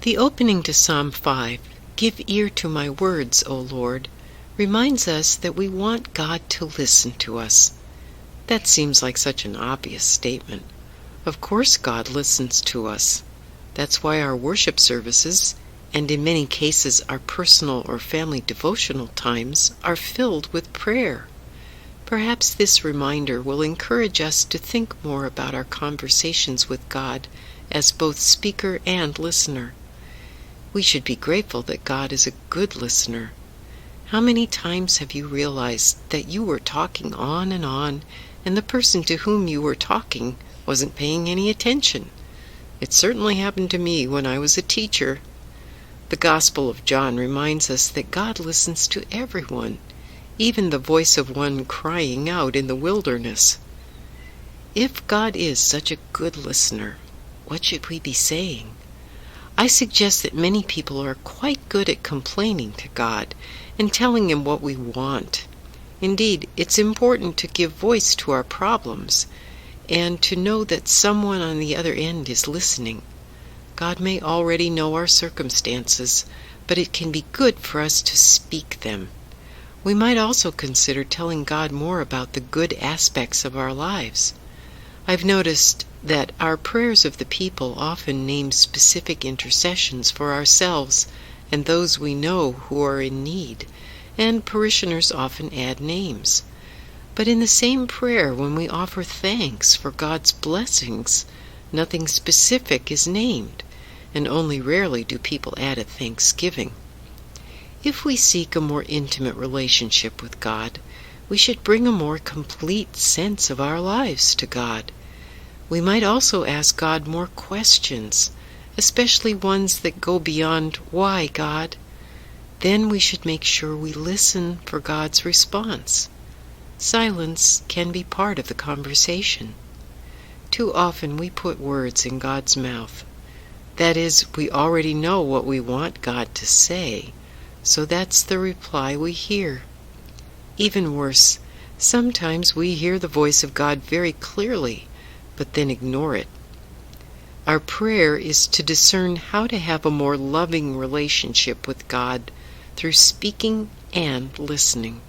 The opening to Psalm 5, "Give ear to my words, O Lord," reminds us that we want God to listen to us. That seems like such an obvious statement. Of course God listens to us. That's why our worship services, and in many cases our personal or family devotional times, are filled with prayer. Perhaps this reminder will encourage us to think more about our conversations with God as both speaker and listener. We should be grateful that God is a good listener. How many times have you realized that you were talking on, and the person to whom you were talking wasn't paying any attention? It certainly happened to me when I was a teacher. The Gospel of John reminds us that God listens to everyone, even the voice of one crying out in the wilderness. If God is such a good listener, what should we be saying? I suggest that many people are quite good at complaining to God and telling Him what we want. Indeed, it's important to give voice to our problems and to know that someone on the other end is listening. God may already know our circumstances, but it can be good for us to speak them. We might also consider telling God more about the good aspects of our lives. I've noticed that our prayers of the people often name specific intercessions for ourselves and those we know who are in need, and parishioners often add names. But in the same prayer, when we offer thanks for God's blessings, nothing specific is named, and only rarely do people add a thanksgiving. If we seek a more intimate relationship with God, we should bring a more complete sense of our lives to God. We might also ask God more questions, especially ones that go beyond, "Why, God?" Then we should make sure we listen for God's response. Silence can be part of the conversation. Too often we put words in God's mouth. That is, we already know what we want God to say, so that's the reply we hear. Even worse, sometimes we hear the voice of God very clearly, but then ignore it. Our prayer is to discern how to have a more loving relationship with God through speaking and listening.